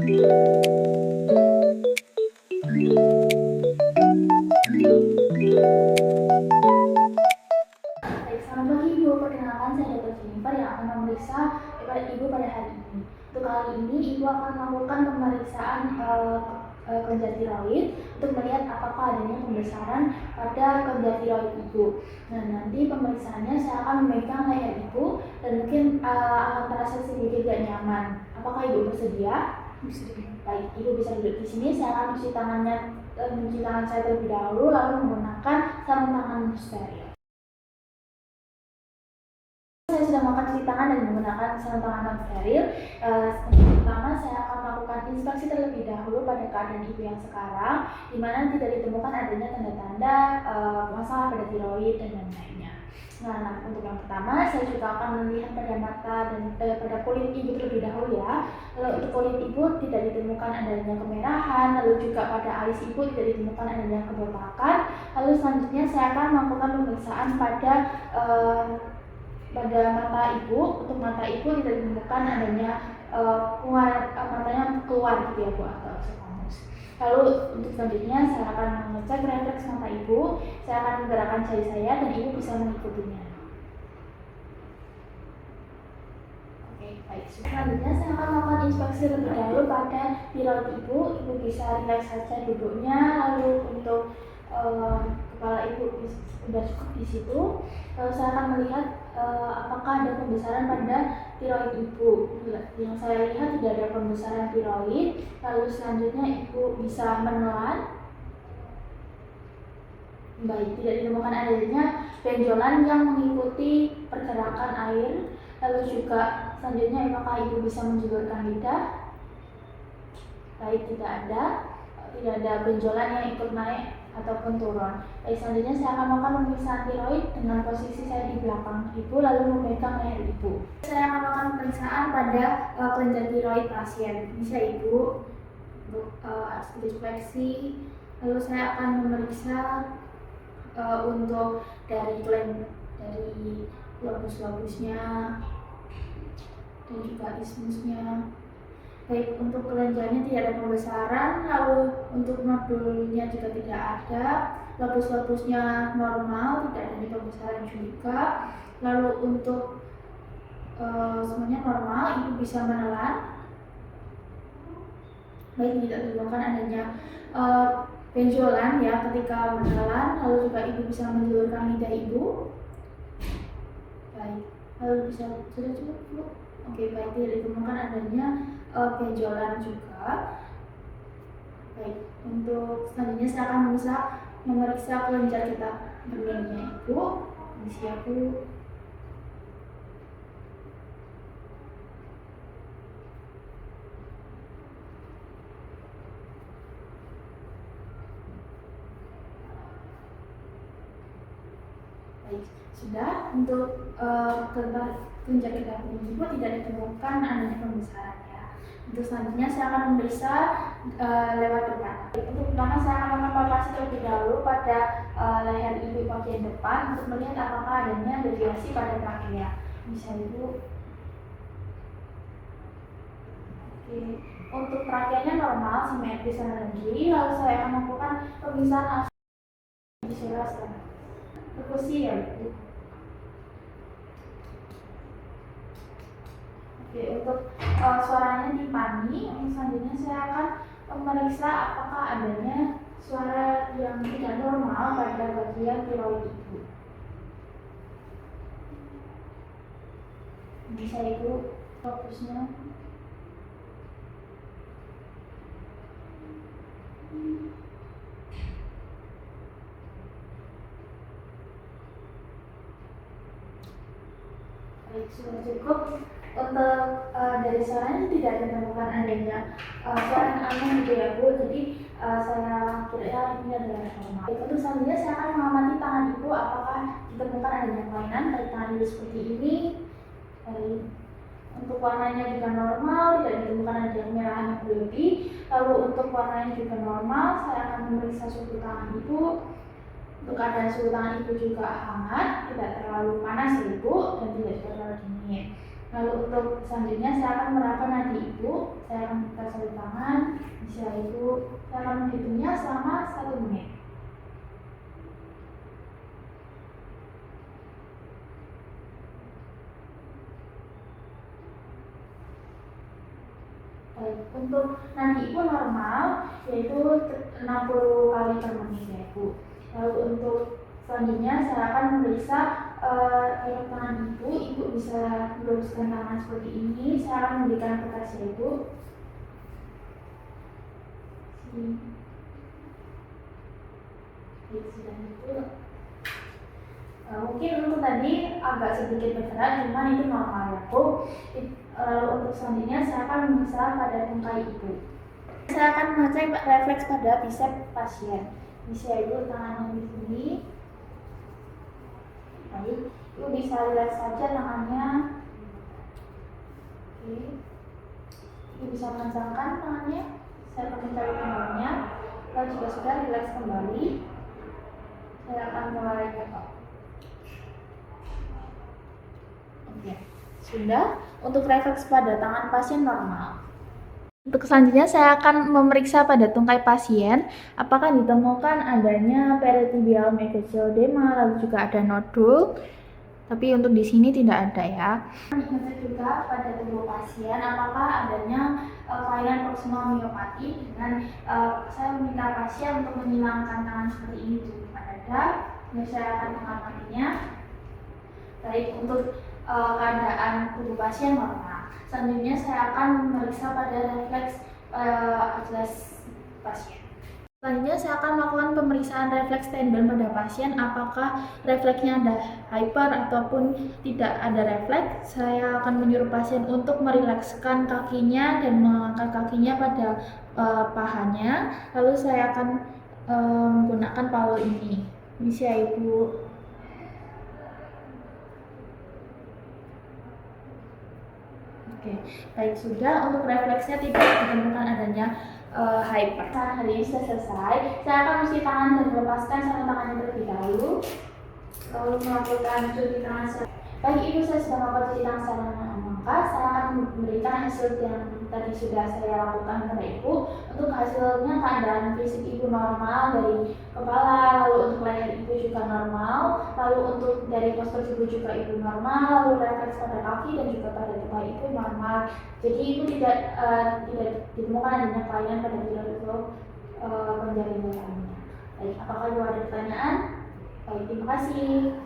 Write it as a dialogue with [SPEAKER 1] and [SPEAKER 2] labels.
[SPEAKER 1] Baik, selamat pagi Ibu. Perkenalkan saya Dr. Jennifer yang akan memeriksa Ibu pada hari ini. Untuk kali ini Ibu akan melakukan pemeriksaan kelenjar tiroid untuk melihat apakah adanya pembesaran pada kelenjar tiroid Ibu. Nah, nanti pemeriksaannya saya akan memegang leher Ibu dan mungkin akan terasa sedikit tidak nyaman. Apakah Ibu bersedia? Bersedia. Baik, Ibu bisa duduk di sini. Saya akan mencuci tangan saya terlebih dahulu, lalu menggunakan sarung tangan steril. Saya sudah melakukan cuci tangan dan menggunakan sarung tangan non steril. Pertama, saya akan melakukan inspeksi terlebih dahulu pada keadaan Ibu yang sekarang, di mana tidak ditemukan adanya tanda-tanda masalah pada tiroid dan lain-lainnya. Nah, untuk yang pertama, saya juga akan melihat pada mata dan pada kulit Ibu terlebih dahulu ya. Lalu untuk kulit Ibu tidak ditemukan adanya kemerahan, lalu juga pada alis Ibu tidak ditemukan adanya kebotakan. Lalu selanjutnya saya akan melakukan pemeriksaan pada mata Ibu. Untuk mata Ibu tidak ditemukan adanya matanya keluar gitu ya Bu, atau eksofagus. Lalu untuk selanjutnya saya akan mengecek refleks mata Ibu. Saya akan menggerakkan jari saya dan Ibu bisa mengikutinya. Oke, baik. Selanjutnya saya akan melakukan inspeksi terlebih dahulu pada tiroid Ibu. Ibu bisa rileks saja duduknya. Lalu untuk kepala Ibu sudah cukup di situ. Lalu saya akan melihat apakah ada pembesaran pada tiroid Ibu. Yang saya lihat tidak ada pembesaran tiroid. Lalu selanjutnya Ibu bisa menelan. Baik, tidak ditemukan adanya benjolan yang mengikuti pergerakan air. Lalu juga selanjutnya apakah Ibu bisa menjulurkan lidah? Baik, tidak ada benjolan yang ikut naik ataupun turun. Baik, selanjutnya saya akan melakukan pemeriksaan tiroid dengan posisi saya di belakang Ibu lalu memegang leher Ibu. Saya akan melakukan pemeriksaan pada kelenjar tiroid pasien. Bisa Ibu untuk inspeksi. Lalu saya akan memeriksa untuk dari lobus-lobusnya dan juga ismusnya. Baik, untuk kelenjarnya tidak ada pembesaran, lalu untuk nodulnya juga tidak ada, lobus-lobusnya normal, tidak ada pembesaran juga. Lalu untuk semuanya normal, Ibu bisa menelan. Baik, tidak ditemukan adanya benjolan ya ketika menelan. Lalu juga Ibu bisa menjulurkan lidah Ibu. Baik, lalu bisa sudah cukup Bu. Oke, baik, tidak ditemukan adanya benjolan juga. Baik, untuk selanjutnya saya akan memeriksa kelenjar getah benihnya Ibu. Ini siap Bu. Baik, sudah. Untuk kelenjar getah benih Ibu tidak ditemukan adanya pembesaran ya. Untuk selanjutnya saya akan memeriksa lewat depan. Untuk pertama saya akan melakukan palpasi terlebih dahulu pada leher Ibu bagian depan untuk melihat apakah adanya deviasi pada trakea. Bisa Ibu. Oke. Untuk trakeanya normal, simetris kanan dan kiri. Lalu saya akan melakukan pemeriksaan perkusi ya Bu. Oke, untuk suaranya dipani. Selanjutnya saya akan memeriksa apakah adanya suara yang tidak normal pada bagian tiroid Ibu. Bisa Ibu fokusnya. Baik, sudah cukup. Untuk dari suaranya tidak ditemukan adanya suara yang aneh gitu ya Bu. Jadi saya kira ini adalah normal. Untuk selanjutnya saya akan mengamati tangan Ibu apakah ditemukan adanya kelainan pada tangan Ibu seperti ini. Baik. Untuk warnanya juga normal, tidak ditemukan adanya kemerahan yang berlebih. Lalu untuk warnanya juga normal, saya akan memeriksa suhu tangan Ibu. Untuk keadaan suhu tangan Ibu juga hangat, tidak terlalu panas Ibu dan tidak terlalu dingin. Lalu untuk selanjutnya saya akan meraba nadi ibu. Saya akan buka satu tangan. Bisa ibu, saya akan menghitungnya selama 1 menit. Baik, untuk nadi ibu normal yaitu 60 kali per menit ya ibu. Lalu untuk selanjutnya saya akan memeriksa tangan ibu. Ibu bisa meluruskan tangan seperti ini. Saya akan memberikan kertas ya ibu. Baik, sudah itu. Mungkin untuk tadi agak sedikit bergerak, cuman itu normal ya bu. Lalu untuk selanjutnya saya akan memeriksa pada tungkai ibu. Saya akan mengecek refleks pada biceps pasien. Bisa ibu tangannya di sini. Baik, ibu bisa lihat saja tangannya. Oke. Ibu bisa mengencangkan tangannya. Saya akan mencari tangannya. Kalau jika sudah rileks kembali, saya akan mulai ketok. Oke, sudah. Untuk refleks pada tangan pasien normal. Untuk selanjutnya saya akan memeriksa pada tungkai pasien apakah ditemukan adanya peritibial megagiodema, lalu juga ada nodul. Tapi untuk di sini tidak ada ya. Mengecek juga pada tubuh pasien apakah adanya kelainan proksimal miopati dengan saya meminta pasien untuk menyilangkan tangan seperti ini pada dada. Saya akan mengamatinya. Baik, untuk keadaan tubuh pasien normal. Selanjutnya saya akan memeriksa pada refleks atlas pasien. Selanjutnya saya akan melakukan pemeriksaan refleks tendon pada pasien apakah refleksnya ada hyper ataupun tidak ada refleks. Saya akan menyuruh pasien untuk merilekskan kakinya dan mengangkat kakinya pada pahanya. Lalu saya akan menggunakan palu ini. Bisa ibu. Oke, baik, sudah. Untuk refleksnya tidak ditemukan adanya hyper. Saat hari ini sudah selesai. Saya akan cuci tangan dan melepaskan sarung tangannya terlebih dahulu. Lalu melakukan cuci tangan. Baik ibu, saya sudah melakukan cuci tangan secara mangka. Saya akan memberikan hasil yang tadi sudah saya lakukan kepada ibu. Untuk hasilnya keadaan fisik ibu normal dari kepala, lalu untuk leher ibu juga normal, lalu untuk dari postur tubuh juga ibu normal, lalu refleks pada kaki dan juga pada tubuh ibu normal. Jadi ibu tidak ditemukan adanya kelainan pada tulang penjari lainnya. Baik, apakah ibu ada pertanyaan? Baik, terima kasih.